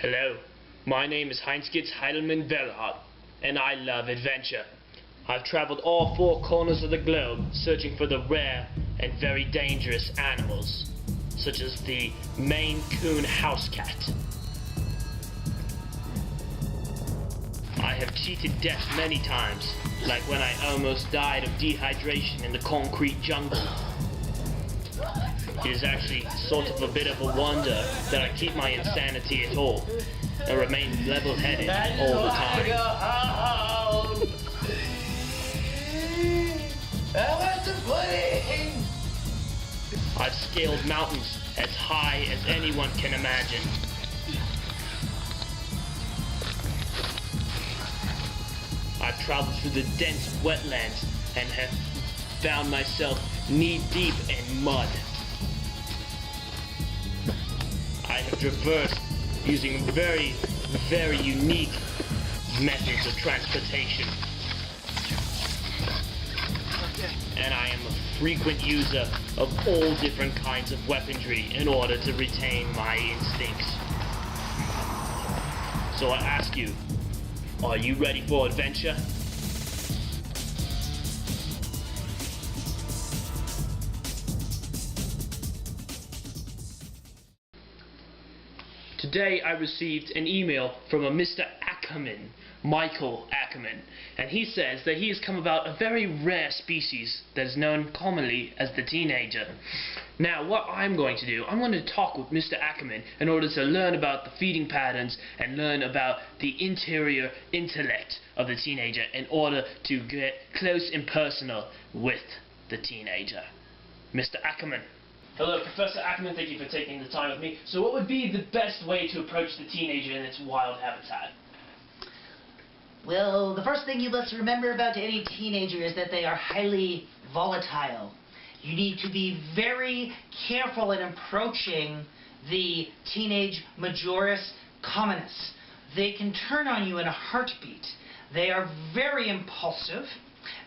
Hello, my name is Heinz-Gitz Heidelmann Velhart, and I love adventure. I've traveled all four corners of the globe searching for the rare and very dangerous animals, such as the Maine Coon house cat. I have cheated death many times, like when I almost died of dehydration in the concrete jungle. It is actually sort of a bit of a wonder that I keep my insanity at all and remain level-headed all the time. I've scaled mountains as high as anyone can imagine. I've traveled through the dense wetlands and have found myself knee-deep in mud. I have traversed using very, very unique methods of transportation. And I am a frequent user of all different kinds of weaponry in order to retain my instincts. So I ask you, are you ready for adventure? Today I received an email from a Mr. Ackerman, Michael Ackerman, and he says that he has come about a very rare species that is known commonly as the teenager. Now what I'm going to do, I'm going to talk with Mr. Ackerman in order to learn about the feeding patterns and learn about the interior intellect of the teenager in order to get close and personal with the teenager. Mr. Ackerman. Hello, Professor Ackerman, thank you for taking the time with me. So what would be the best way to approach the teenager in its wild habitat? Well, the first thing you must remember about any teenager is that they are highly volatile. You need to be very careful in approaching the teenage Majoris communis. They can turn on you in a heartbeat. They are very impulsive.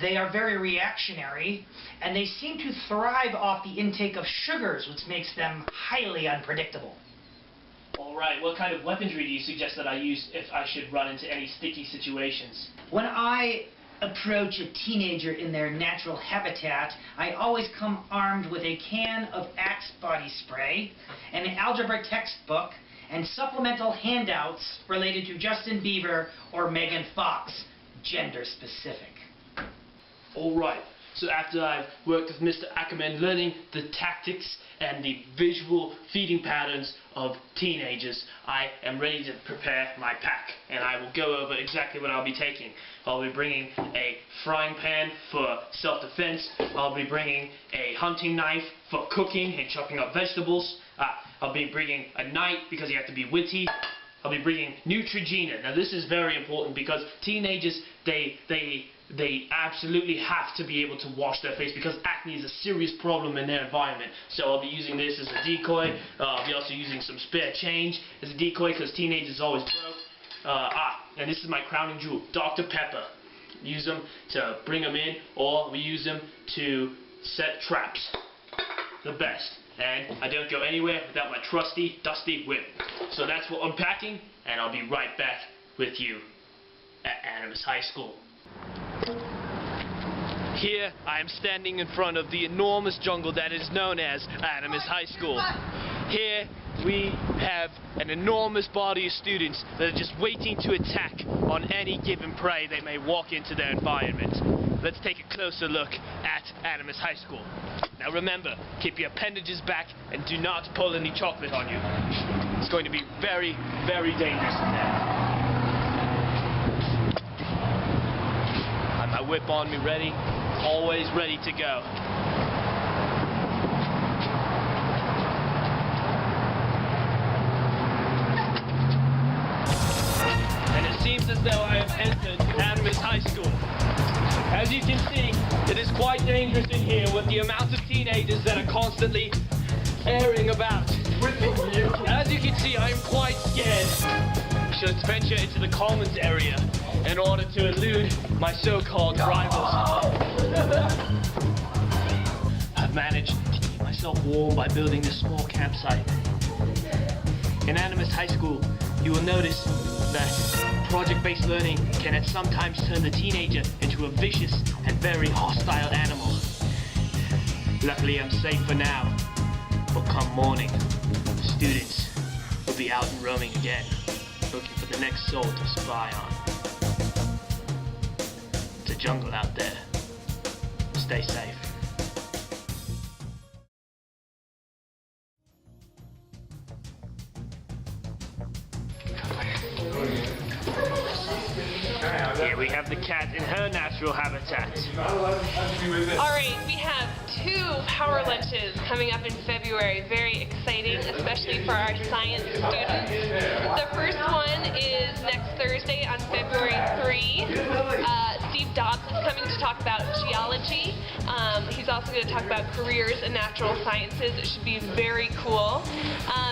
They are very reactionary, and they seem to thrive off the intake of sugars, which makes them highly unpredictable. Alright, what kind of weaponry do you suggest that I use if I should run into any sticky situations? When I approach a teenager in their natural habitat, I always come armed with a can of Axe body spray, an algebra textbook, and supplemental handouts related to Justin Bieber or Megan Fox, gender specific. Alright, so after I've worked with Mr. Ackerman learning the tactics and the visual feeding patterns of teenagers, I am ready to prepare my pack, and I will go over exactly what I'll be taking. I'll be bringing a frying pan for self-defense. I'll be bringing a hunting knife for cooking and chopping up vegetables. I'll be bringing a knife because you have to be witty. I'll be bringing Neutrogena. Now this is very important because teenagers, they absolutely have to be able to wash their face because acne is a serious problem in their environment. So I'll be using this as a decoy. I'll be also using some spare change as a decoy because teenagers always broke. And this is my crowning jewel, Dr. Pepper. Use them to bring them in, or we use them to set traps. The best. And I don't go anywhere without my trusty, dusty whip. So that's what I'm packing, and I'll be right back with you at Animus High School. Here I am standing in front of the enormous jungle that is known as Animus High School. Here we have an enormous body of students that are just waiting to attack on any given prey they may walk into their environment. Let's take a closer look at Animus High School. Now remember, keep your appendages back and do not pull any chocolate on you. It's going to be very, very dangerous in there. I have my whip on me ready, always ready to go. And it seems as though I have entered Animus High School. As you can see, it is quite dangerous in here with the amount of teenagers that are constantly airing about. As you can see, I am quite scared. Let's venture into the commons area in order to elude my so-called rivals. I've managed to keep myself warm by building this small campsite. In Animus High School, you will notice that project-based learning can at sometimes turn the teenager into a vicious and very hostile animal. Luckily, I'm safe for now, but come morning, students will be out and roaming again, looking for the next soul to spy on. It's a jungle out there. Stay safe. Here we have the cat in her natural habitat. Alright, we have 2 power lunches coming up in February. Very exciting, especially for our science students. The first one is next Thursday on February 3. Steve Dobbs is coming to talk about geology. He's also going to talk about careers in natural sciences. It should be very cool.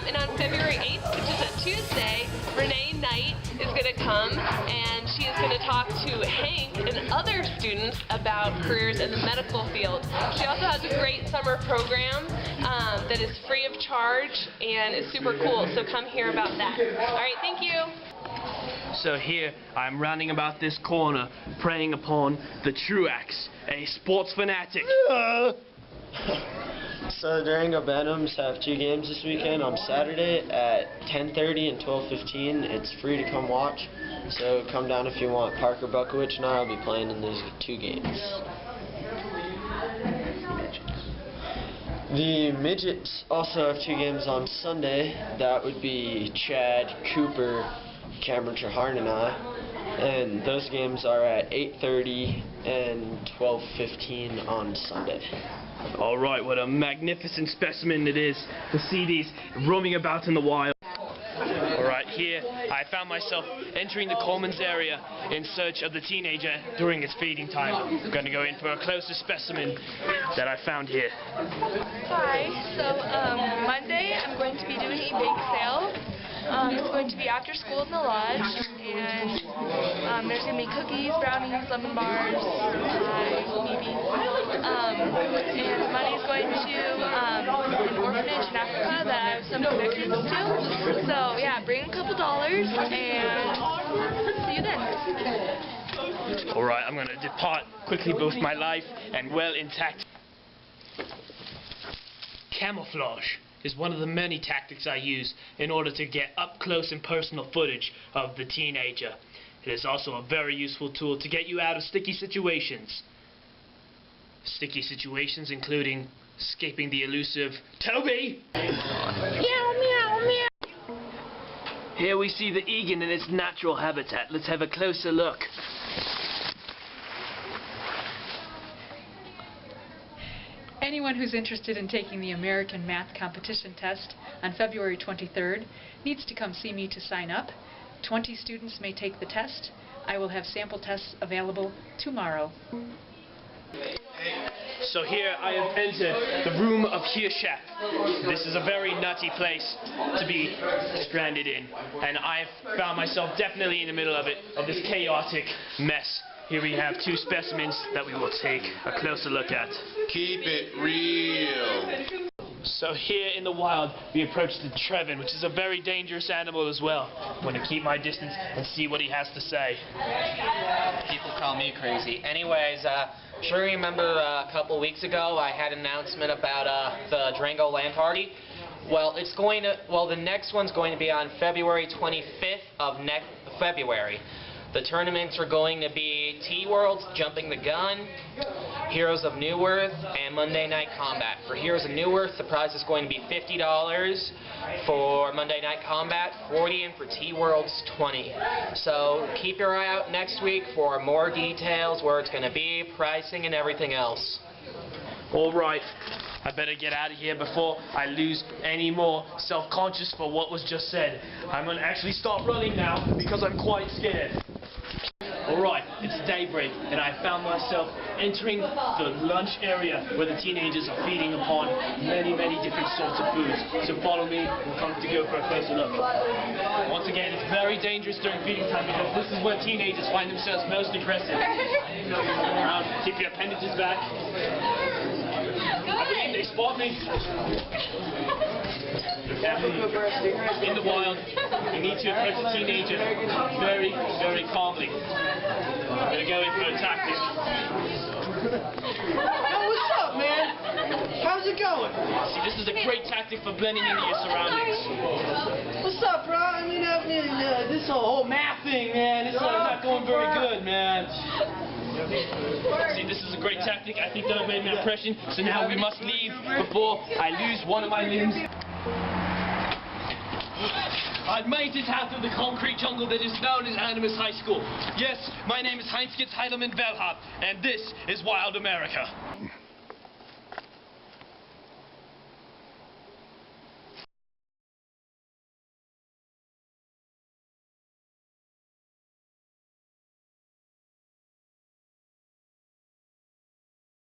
And on February 8th, which is a Tuesday, Renee Knight is going to come, and she is going to talk to Hank and other students about careers in the medical field. She also has a great summer program that is free of charge and is super cool, so come hear about that. Alright, thank you. So here, I'm rounding about this corner, preying upon the Truax, a sports fanatic. So the Durango Bantams have 2 games this weekend on Saturday at 10:30 and 12:15. It's free to come watch, so come down if you want. Parker Buckowicz and I will be playing in these 2 games. The midgets also have 2 games on Sunday. That would be Chad, Cooper, Cameron Traharn and I. And those games are at 8:30 and 12:15 on Sunday. Alright, what a magnificent specimen it is to see these roaming about in the wild. Alright, here I found myself entering the Coleman's area in search of the teenager during its feeding time. I'm going to go in for a closer specimen that I found here. Hi, so Monday I'm going to be doing a bake sale. It's going to be after school in the lodge, and there's going to be cookies, brownies, lemon bars, pie, maybe. And the money's going to an orphanage in Africa that I have some connections to. So yeah, bring a couple dollars, and see you then. Alright, I'm going to depart quickly with my life and well intact. Camouflage is one of the many tactics I use in order to get up close and personal footage of the teenager. It is also a very useful tool to get you out of sticky situations. Sticky situations including escaping the elusive Toby! Meow, meow, meow. Here we see the Egan in its natural habitat. Let's have a closer look. Anyone who's interested in taking the American Math Competition Test on February 23rd needs to come see me to sign up. 20 students may take the test. I will have sample tests available tomorrow. So here I have entered the room of Hirschap. This is a very nutty place to be stranded in, and I've found myself definitely in the middle of it, of this chaotic mess. Here we have 2 specimens that we will take a closer look at. Keep it real. So here in the wild, we approach the Trevin, which is a very dangerous animal as well. I'm going to keep my distance and see what he has to say. People call me crazy. Anyways, sure you remember a couple weeks ago I had an announcement about the Durango Land Party? Well, the next one's going to be on February 25th of next February. The tournaments are going to be T-World's Jumping the Gun, Heroes of New Earth, and Monday Night Combat. For Heroes of New Earth, the prize is going to be $50. For Monday Night Combat, $40, and for T-World's $20. So keep your eye out next week for more details, where it's going to be, pricing, and everything else. Alright, I better get out of here before I lose any more self-conscious for what was just said. I'm going to actually start running now because I'm quite scared. Alright, it's daybreak, and I found myself entering the lunch area where the teenagers are feeding upon many, many different sorts of foods. So follow me, we'll come to go for a closer look. Once again, it's very dangerous during feeding time because this is where teenagers find themselves most aggressive. Around, keep your appendages back. I believe they spot me? In the wild, you need to approach the teenager very, very calmly. I'm going to go in for a tactic. Yo, what's up, man? How's it going? See, this is a great tactic for blending into your surroundings. What's up, bro? I mean, this whole math thing, man, it's not going very good, man. See, this is a great tactic. I think that I've made an impression, so now we must leave before I lose one of my limbs. I've made it out of the concrete jungle that is known as Animus High School. Yes, my name is Heinz Heidelman Velhart, and this is Wild America.